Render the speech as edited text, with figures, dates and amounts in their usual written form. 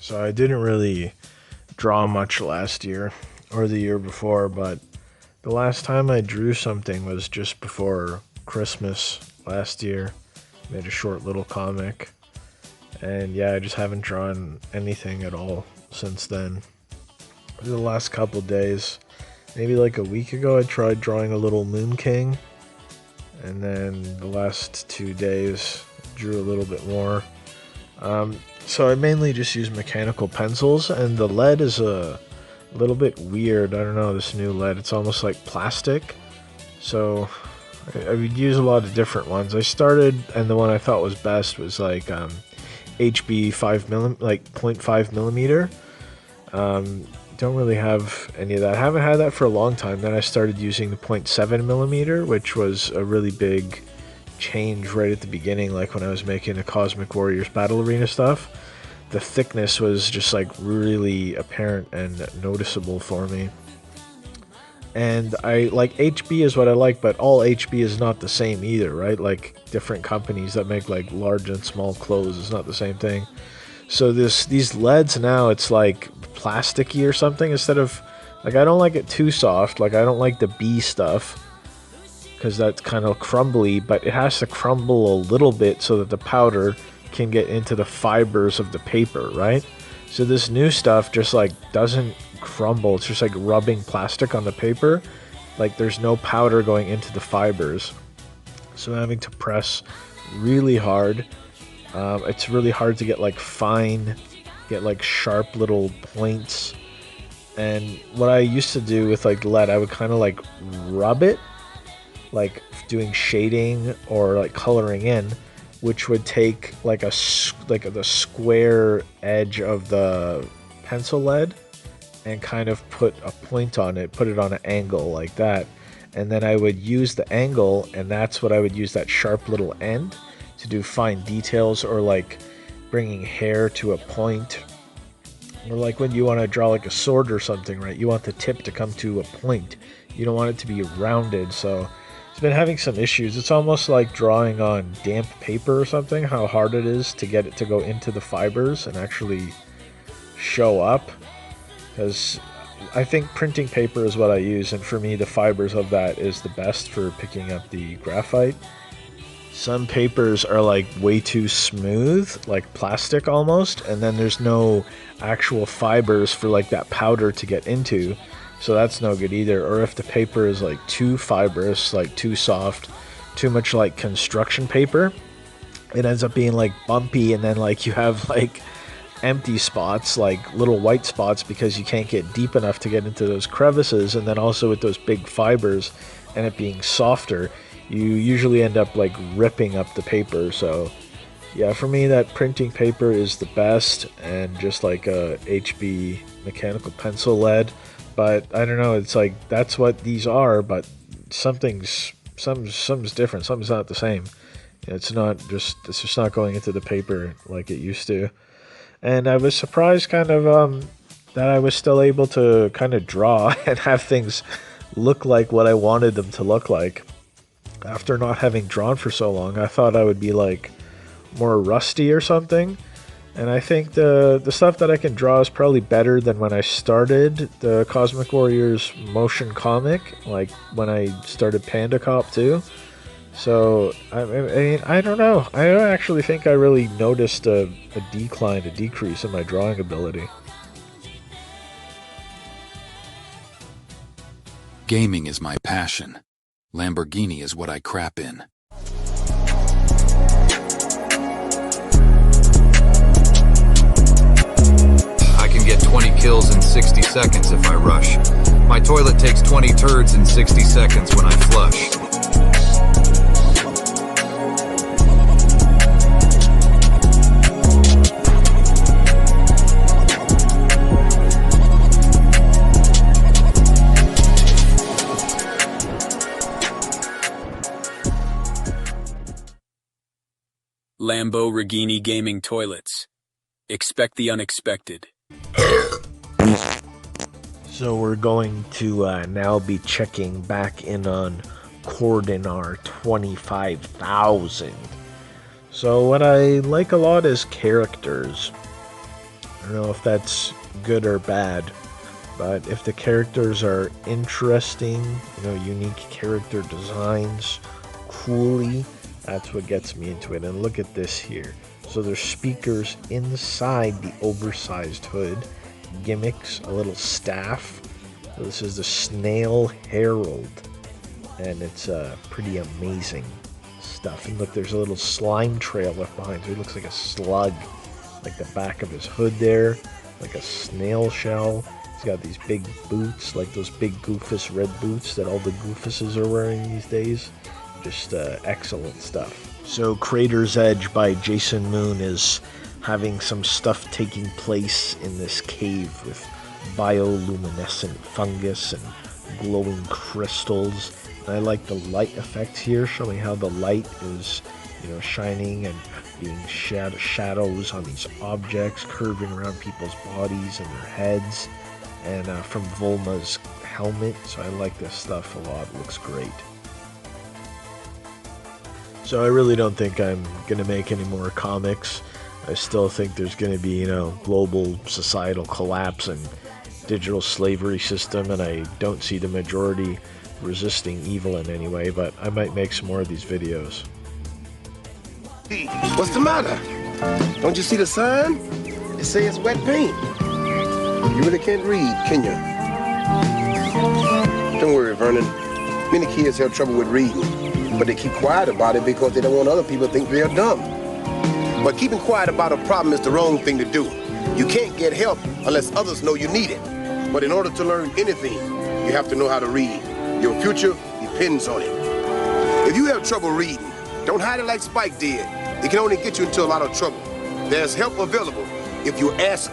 So I didn't really draw much last year or the year before, but the last time I drew something was just before Christmas last year. Made a short little comic. And yeah, I just haven't drawn anything at all since then. The last couple days, maybe like a week ago, I tried drawing a little Moon King. And then the last 2 days, drew a little bit more. So I mainly just use mechanical pencils, and the lead is a little bit weird. I don't know, this new lead, it's almost like plastic. So I would use a lot of different ones. I started, and the one I thought was best was like HB 5 like 0.5 millimeter. Don't really have any of that. I haven't had that for a long time. Then I started using the 0.7 millimeter, which was a really big change right at the beginning, like when I was making the Cosmic Warriors Battle Arena stuff. The thickness was just like really apparent and noticeable for me. And I like HB is what I like, but all HB is not the same either, right? Like different companies that make like large and small clothes is not the same thing. So these leads now, it's like plasticky or something instead of like, I don't like it too soft. Like I don't like the B stuff because that's kind of crumbly, but it has to crumble a little bit so that the powder can get into the fibers of the paper, right? So this new stuff just like doesn't crumble. It's just like rubbing plastic on the paper. Like there's no powder going into the fibers. So I'm having to press really hard. It's really hard to get like fine, get like sharp little points. And what I used to do with like lead, I would kind of like rub it, like doing shading or like coloring in, which would take like the square edge of the pencil lead and kind of put a point on it, put it on an angle like that. And then I would use the angle, and that's what I would use, that sharp little end, to do fine details, or like bringing hair to a point. Or like when you want to draw like a sword or something, right? You want the tip to come to a point. You don't want it to be rounded. So it's been having some issues. It's almost like drawing on damp paper or something, how hard it is to get it to go into the fibers and actually show up. Because I think printing paper is what I use, and for me the fibers of that is the best for picking up the graphite. Some papers are like way too smooth, like plastic almost, and then there's no actual fibers for like that powder to get into, so that's no good either. Or if the paper is like too fibrous, like too soft, too much like construction paper, it ends up being like bumpy, and then like you have like empty spots, like little white spots, because you can't get deep enough to get into those crevices. And then also with those big fibers and it being softer, you usually end up like ripping up the paper. So yeah, for me that printing paper is the best, and just like a HB mechanical pencil lead. But I don't know, it's like that's what these are, but something's different, something's not the same. It's just not going into the paper like it used to. And I was surprised kind of that I was still able to kind of draw and have things look like what I wanted them to look like. After not having drawn for so long, I thought I would be like more rusty or something. And I think the stuff that I can draw is probably better than when I started the Cosmic Warriors motion comic, like when I started Panda Cop 2. So, I mean, I don't know. I don't actually think I really noticed a decrease in my drawing ability. Gaming is my passion. Lamborghini is what I crap in. I can get 20 kills in 60 seconds if I rush. My toilet takes 20 turds in 60 seconds when I flush. Lamborghini Gaming Toilets. Expect the unexpected. So we're going to now be checking back in on Cordinar 25,000. So what I like a lot is characters. I don't know if that's good or bad, but if the characters are interesting, unique character designs, coolly, that's what gets me into it. And look at this here. So there's speakers inside the oversized hood, gimmicks, a little staff. So this is the Snail Herald, and it's pretty amazing stuff. And look, there's a little slime trail left behind, so he looks like a slug, like the back of his hood there, like a snail shell. He's got these big boots, like those big Goofus red boots that all the Goofuses are wearing these days. Just excellent stuff. So Crater's Edge by Jason Moon is having some stuff taking place in this cave with bioluminescent fungus and glowing crystals. And I like the light effects here, showing how the light is, shining and being shadows on these objects, curving around people's bodies and their heads, and from Volma's helmet. So I like this stuff a lot. It looks great. So I really don't think I'm going to make any more comics. I still think there's going to be, global societal collapse and digital slavery system, and I don't see the majority resisting evil in any way, but I might make some more of these videos. What's the matter? Don't you see the sign? It says it's wet paint. You really can't read, can you? Don't worry, Vernon. Many kids have trouble with reading, but they keep quiet about it because they don't want other people to think they're dumb. But keeping quiet about a problem is the wrong thing to do. You can't get help unless others know you need it. But in order to learn anything, you have to know how to read. Your future depends on it. If you have trouble reading, don't hide it like Spike did. It can only get you into a lot of trouble. There's help available if you ask